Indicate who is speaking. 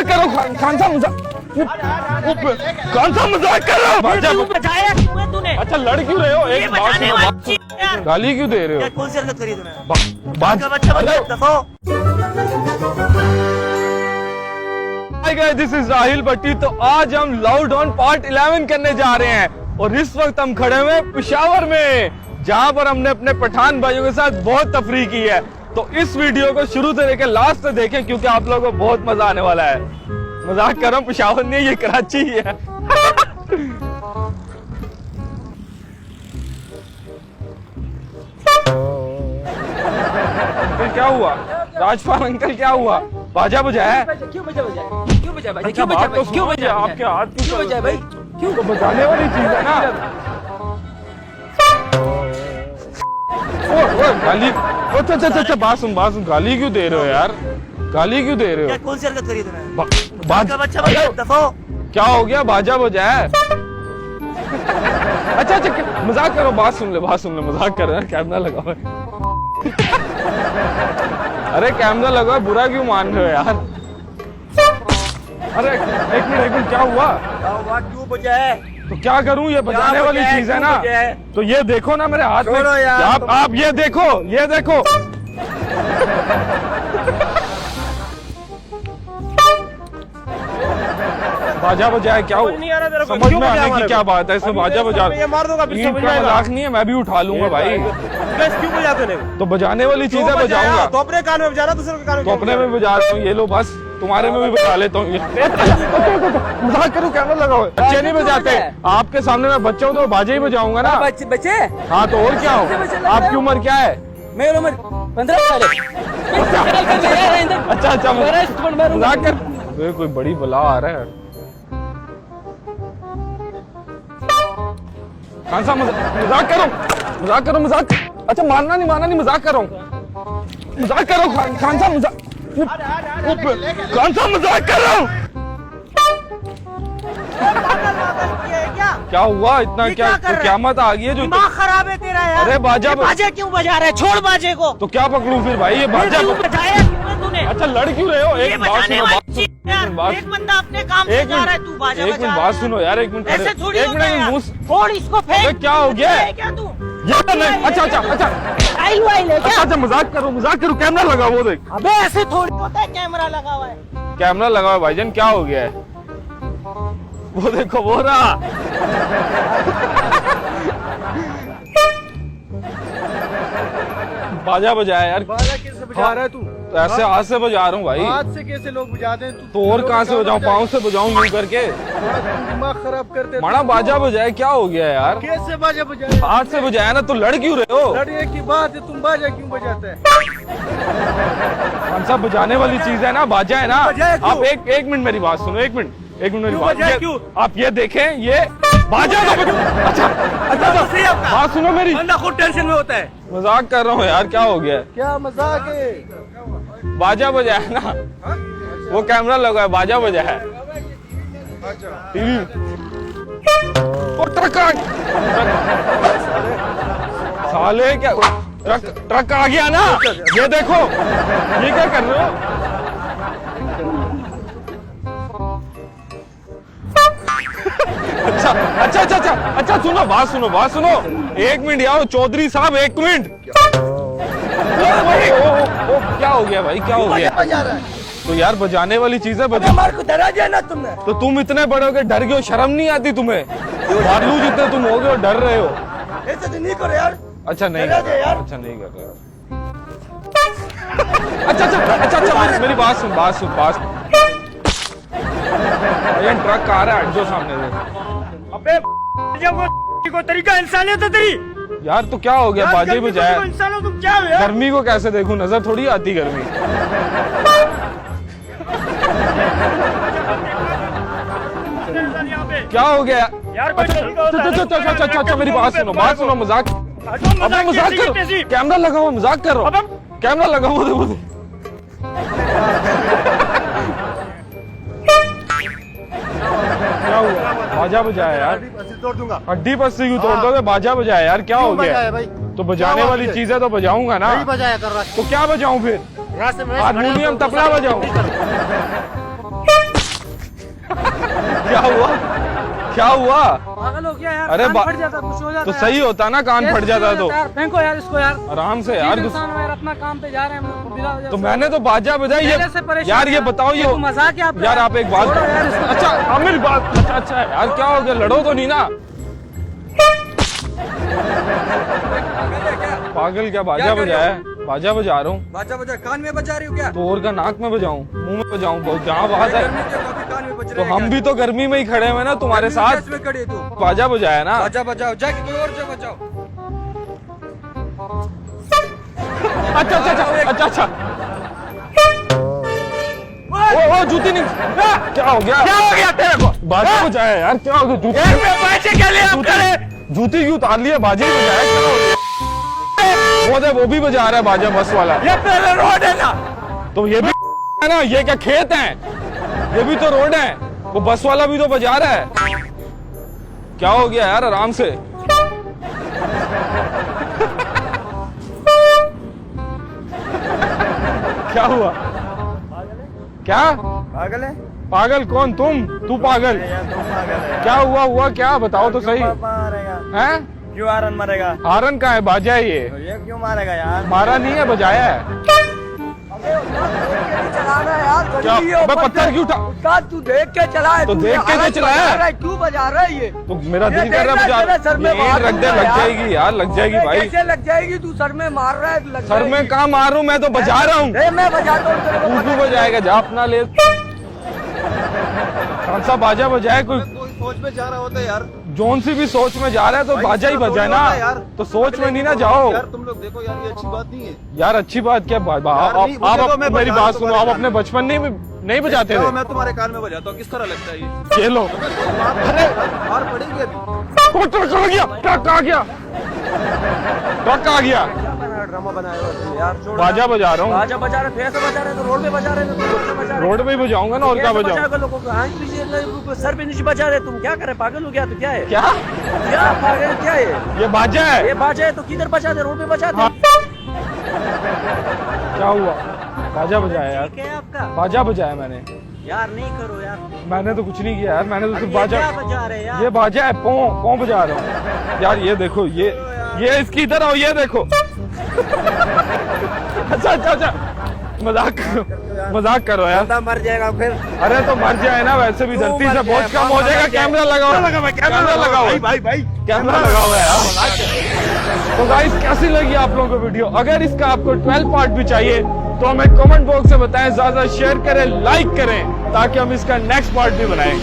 Speaker 1: करो खान साहब, मजाक कौन सा मजाक कर रहे हो?
Speaker 2: बचाया क्यों है तूने?
Speaker 1: अच्छा लड़ क्यों रहे हो? एक बात
Speaker 2: बचाने वाली
Speaker 1: सुनो,
Speaker 2: चीज यार।
Speaker 1: गाली क्यों दे रहे हो?
Speaker 2: कौन सी हरकत करी तूने?
Speaker 1: बात
Speaker 2: का बच्चा दफो।
Speaker 1: Hi guys, this is Rahil Bhatti. तो आज हम लॉकडाउन पार्ट 11 करने जा रहे हैं और इस वक्त हम खड़े हुए हैं पेशावर में, जहां पर हमने अपने पठान भाइयों के साथ बहुत तफरीह की है। तो इस वीडियो को शुरू से लेकर लास्ट तक देखें क्योंकि आप लोगों को बहुत मजा आने वाला है। मजाक कर रहा हूँ, पेशावर नहीं, ये कराची ही है। क्या हुआ राजपाल अंकल, क्या हुआ? बाजा बजाया है?
Speaker 2: क्यों बजा भाई?
Speaker 1: अच्छा,
Speaker 2: क्यों
Speaker 1: बात तो
Speaker 2: क्यों
Speaker 1: सुनो, आपके हाथ
Speaker 2: क्यों बजा भाई?
Speaker 1: क्यों? तो बजाने वाली चीज है ना। ओ गाली, अच्छा बात सुन, गाली क्यों दे रहे हो यार? गाली क्यों दे रहे हो?
Speaker 2: कौन सी हरकत करी तूने?
Speaker 1: का
Speaker 2: बच्चा दफो।
Speaker 1: क्या हो गया? बाजा बजाया है? अच्छा मजाक करो, बात सुन ले, मजाक कर रहे हैं। कैमरा लगा हुआ है। अरे कैमरा लगा है, बुरा क्यों मान रहे हो यार? अरे एक मिनट, क्या हुआ?
Speaker 2: क्यों बजाया?
Speaker 1: तो क्या करूं, ये बजाने वाली चीज है ना। तो ये देखो ना मेरे हाथ में, आप ये देखो। बाजा बजाए क्या हो? समझ में आने की क्या बात है इसमें? बाजा बजा मजाक नहीं है, मैं भी उठा लूंगा भाई।
Speaker 2: क्यों बजाते नहीं?
Speaker 1: तो बजाने वाली चीज है, बजाऊंगा।
Speaker 2: तो अपने कान में बजा रहा, दूसरे के कान में
Speaker 1: तो अपने में बजा रहा हूँ, ये लो बस, तुम्हारे में भी बजा लेता हूँ। मजाक करूँ, कैमरा लगाओ। बच्चे नहीं बजाते, आपके सामने मैं बच्चा हूँ तो बाजे ही बजाऊंगा ना।
Speaker 2: बच्चे?
Speaker 1: हाँ तो और क्या हो? आपकी उम्र क्या है?
Speaker 2: मेरी उम्र 15 साल है।
Speaker 1: अच्छा मजाक कर। कोई बड़ी बला आ रहा है। खान साहब मजाक करो। अच्छा मारना नहीं, मजाक कर रहा हूँ। खान साहब मजाक कर रहा हूँ। क्या हुआ? इतना क्या क़यामत आ गई है? जो
Speaker 2: दिमाग खराब है तेरा यार।
Speaker 1: अरे बाजा
Speaker 2: क्यों बजा रहा है? छोड़ बाजे को।
Speaker 1: तो क्या पकड़ूं फिर भाई? ये बाजा
Speaker 2: बजाया क्यों है तूने?
Speaker 1: अच्छा लड़ क्यों रहे हो? एक बात सुनो,
Speaker 2: एक बंदा अपने काम से जा रहा है, तू बाजा
Speaker 1: एक मिनट बात सुनो यार, एक मिनट
Speaker 2: ऐसे थोड़ी होता है यार।
Speaker 1: मुंह
Speaker 2: छोड़ इसको, फेंक।
Speaker 1: क्या हो गया?
Speaker 2: क्या तू?
Speaker 1: नहीं, अच्छा
Speaker 2: आइल है क्या?
Speaker 1: अच्छा मजाक करो, कैमरा लगा, वो देख।
Speaker 2: अबे ऐसे थोड़ी होता है, कैमरा लगा हुआ है।
Speaker 1: कैमरा लगा हुआ है भाईजान, क्या हो गया है? वो देखो, वो रहा। बाजा बजाया यार।
Speaker 3: बाजा कैसे बजा रहा है तू?
Speaker 1: तो ऐसे हाथ से बजा रहा हूँ भाई।
Speaker 3: हाथ से कैसे लोग बजाते हैं?
Speaker 1: तो और कहाँ से बजाऊं? पाँव से बजाऊं यूं करके?
Speaker 3: दिमाग खराब करते।
Speaker 1: माना बाजा बजाए, क्या हो गया यार?
Speaker 3: कैसे बाजा बजाए?
Speaker 1: हाथ से बजाया ना, तो लड़ क्यों रहे हो?
Speaker 3: लड़ने की बात है, तुम बाजा क्यों बजाते हैं?
Speaker 1: हम सब बजाने वाली चीज है ना, बाजा है ना। आप एक मिनट मेरी बात सुनो, एक मिनट मेरी बात। आप ये देखें, ये बाजा तो अच्छा बात सुनो मेरी।
Speaker 2: बंदा खुद टेंशन में होता है।
Speaker 1: मजाक कर रहा हूँ यार, क्या हो गया?
Speaker 3: क्या मजाक है?
Speaker 1: बाजा बजाया ना, वो कैमरा लगा है, बाजा बजाया है। टीवी और ट्रक साले, क्या ट्रक आ गया ना? ये देखो, ये क्या कर रहे हो? अच्छा सुनो, बात सुनो। एक मिनट यार, चौधरी साहब, एक मिनट। क्या हो गया भाई, क्या हो गया? तो यार बजाने वाली चीज है,
Speaker 2: हमारे को डरा दिया ना तुमने।
Speaker 1: तो तुम इतने बड़े हो गए, डर गए हो? शर्म नहीं आती तुम्हें? बालू जितने तुम हो गए और डर रहे हो।
Speaker 2: ऐसे तो नहीं करो यार।
Speaker 1: अच्छा नहीं कर रहे। अच्छा मेरी बात सुन। ट्रक आ रहा है जो सामने से।
Speaker 2: अबे जब वो तरीका इंसानियत है तेरी
Speaker 1: यार, तो क्या हो गया? बाजे ही बजाया।
Speaker 2: इंसान हो तुम, क्या हो यार?
Speaker 1: गर्मी को कैसे देखूं? नजर थोड़ी आती गर्मी। क्या हो गया
Speaker 2: यार?
Speaker 1: अच्छा मेरी बात सुनो, मजाक करो। कैमरा लगा हुआ, मजाक कर रहा हूँ। कैमरा लगा हुआ, देखो। क्या हुआ? बाजा बजाया यार।
Speaker 3: तोड़ दूंगा।
Speaker 1: हड्डी पस्ती क्यों तोड़ दोगे? बाजा बजाया यार, क्या हो गया?
Speaker 3: भाई
Speaker 1: तो बजाने वाली चीज है तो बजाऊंगा ना।
Speaker 3: नहीं बजाया कर रहा।
Speaker 1: तो क्या बजाऊं फिर? हारमोनियम, तबला बजाऊं? क्या हुआ? क्या हुआ?
Speaker 2: पागल हो गया यार,
Speaker 1: अरे
Speaker 2: कान
Speaker 1: बा-
Speaker 2: फट जाता, कुछ हो जाता
Speaker 1: तो
Speaker 2: यार।
Speaker 1: सही होता ना, कान
Speaker 2: ये
Speaker 1: फट
Speaker 2: कुछ
Speaker 1: जाता
Speaker 2: हो
Speaker 1: तो
Speaker 2: यार, फेंको यार इसको यार।
Speaker 1: आराम से यार।
Speaker 2: इंसान हो यार, अपना काम पे जा रहे हैं हम लोग, बिना वजह
Speaker 1: तो
Speaker 2: से।
Speaker 1: मैंने तो बाजा बजाई
Speaker 2: पहले से
Speaker 1: ये
Speaker 2: परेशान
Speaker 1: यार, ये
Speaker 2: यार।
Speaker 1: बताओ
Speaker 2: ये
Speaker 1: ये
Speaker 2: तो मजाक है आपका।
Speaker 1: यार, आप एक बात
Speaker 2: छोड़ो यार इसको।
Speaker 1: अच्छा आमिर बात अच्छा अच्छा यार, क्या हो गया? लड़ो तो नहीं ना। पागल क्या बाजा बजाया है? बाजा बजा रहा हूँ।
Speaker 4: बाजा बजा कान में बजा रही हो क्या?
Speaker 1: तो और का नाक में बजाऊं, मुंह में बजाऊं? बहुत जहाँ बात है।
Speaker 4: गर्मी के काफी कान में बज
Speaker 1: तो
Speaker 4: रहा है
Speaker 1: हम भी तो गर्मी में ही खड़े हैं ना तुम्हारे साथ।
Speaker 4: में खड़ी है तू।
Speaker 1: बाजा बजाया ना।
Speaker 4: बाजा बजाओ, जाके कोई और जगह बजाओ।
Speaker 1: अच्छा अच्छा अच्छा अच्छा अच्छा। ओ जूती नहीं, क्या हो गया?
Speaker 2: क्या हो गया तेरे को?
Speaker 1: बाजा बजाया यार, क्या हो गया?
Speaker 2: पैसे क्या लिए आप करे?
Speaker 1: जूती क्यों उतार लिया? बाजा ही बजाया, क्या हो गया? वो भी बजा रहा है बाजा, बस वाला।
Speaker 2: ये पहले रोड है ना।
Speaker 1: तो ये भी है ना, ये क्या खेत है? ये भी तो रोड है। वो बस वाला भी तो बजा रहा है। क्या हो गया यार? आराम से। क्या हुआ? क्या
Speaker 3: पागल है?
Speaker 1: पागल? कौन? तुम? तू पागल? क्या हुआ क्या बताओ तो सही।
Speaker 3: मारेगा?
Speaker 1: हैं?
Speaker 3: क्यों हारन मारेगा?
Speaker 1: हारन का है? बाजा है ये।
Speaker 3: ये क्यों मारेगा यार?
Speaker 1: मारा नहीं है, बजाया है।
Speaker 3: चलाना यार,
Speaker 1: क्या? अबे पत्थर क्यों उठा?
Speaker 3: तू देख के चला है,
Speaker 1: तो
Speaker 3: तू
Speaker 1: देख
Speaker 3: ये
Speaker 1: के तो
Speaker 3: हालत
Speaker 1: चलाया है।
Speaker 3: बजा रहा है, क्यों बजा रहा है ये?
Speaker 1: तो मेरा
Speaker 3: ये
Speaker 1: दिल कर रहा है
Speaker 3: देखना तेरे सर में
Speaker 1: बजा।
Speaker 3: मार
Speaker 1: रख दे,
Speaker 3: दूंगा
Speaker 1: लग
Speaker 3: यार।
Speaker 1: जाएगी यार, लग जाएगी भाई।
Speaker 3: कैसे लग जाएगी? तू सर में मार रहा है, लग
Speaker 1: सर में कहाँ मारूं? मैं तो बजा रहा हूँ।
Speaker 3: जाएगी। मैं बजाता हूँ तेरे को।
Speaker 1: तू क्यों बजाएगा? जा अपना ले। कौन सा बाजा बजाए? कोई
Speaker 3: कोई सोच में जा रहा होता है यार।
Speaker 1: जोन सी भी सोच में जा रहा है तो
Speaker 3: भाई,
Speaker 1: बाजा ही
Speaker 3: इसका
Speaker 1: बजाए
Speaker 3: थोड़ी होता है
Speaker 1: ना।
Speaker 3: यार।
Speaker 1: तो सोच में नहीं ना
Speaker 3: अगले
Speaker 1: जाओ
Speaker 3: यार। तुम लोग देखो यार, ये अच्छी बात नहीं है
Speaker 1: यार। अच्छी बात क्या?
Speaker 3: यार, नहीं, मुझे तो मैं
Speaker 1: मेरी
Speaker 3: बजा
Speaker 1: बात
Speaker 3: तो
Speaker 1: सुनो।
Speaker 3: तुम्हारे
Speaker 1: आप
Speaker 3: कान
Speaker 1: अपने
Speaker 3: में।
Speaker 1: बचपन नहीं बजाते
Speaker 3: देखो,
Speaker 1: थे?
Speaker 3: मैं तुम्हारे कान में बजाता हूँ, किस तरह लगता है ये?
Speaker 1: ये लो।
Speaker 3: मार पड़ेगी अभी।
Speaker 1: वो ट्रक आ गया, ट्रक आ गया, ट्रक आ गया।
Speaker 3: ड्रामा बनाया हुआ तुम यार, छोड़।
Speaker 1: बाजा बजा रहा हूँ।
Speaker 2: बाजा बजा रहे, फिर से बजा रहे, तो रोड पे बजा रहे, तो रोड पे बजा रहे।
Speaker 1: रोड पे ही बजाऊंगा ना, और क्या बजाऊं?
Speaker 2: बजाओगे लोगों को? हाथ पीछे, सर पे नीचे बजा रहे, तुम क्या करे? पागल हो गया तो क्या है?
Speaker 1: क्या?
Speaker 2: क्या पागल क्या है?
Speaker 1: ये बाजा है।
Speaker 2: ये बाजा है तो किधर बजा दे? रोड पे बजा दे।
Speaker 1: हाँ। क्या हुआ? बाजा बजाया यार,
Speaker 2: ठीक है आपका?
Speaker 1: बाजा बजाया मैंने।
Speaker 2: यार नहीं करो यार।
Speaker 1: मैंने तो कुछ नहीं किया यार, मैंने तो
Speaker 2: अब
Speaker 1: सिर्फ
Speaker 2: ये
Speaker 1: बाजा।
Speaker 2: क्या बजा रहे यार?
Speaker 1: ये बाजा है, पौ बजा रहा हूँ यार। ये देखो, ये इसकी इधर आओ, ये देखो। अच्छा मजाक करो यार।
Speaker 3: बंदा मर जाएगा फिर।
Speaker 1: अरे तो मर जाए ना, वैसे भी धरती से बोझ कम हो जाएगा। कैमरा लगाओ, कैमरा लगाओ
Speaker 3: भाई
Speaker 1: कैमरा लगा हुआ है यार। तो गाइस, कैसी लगी आप लोगों को वीडियो? अगर इसका आपको 12 पार्ट भी चाहिए तो हमें कमेंट बॉक्स में बताएं, ज्यादा शेयर करें, लाइक करें, ताकि हम इसका नेक्स्ट पार्ट भी बनाएं।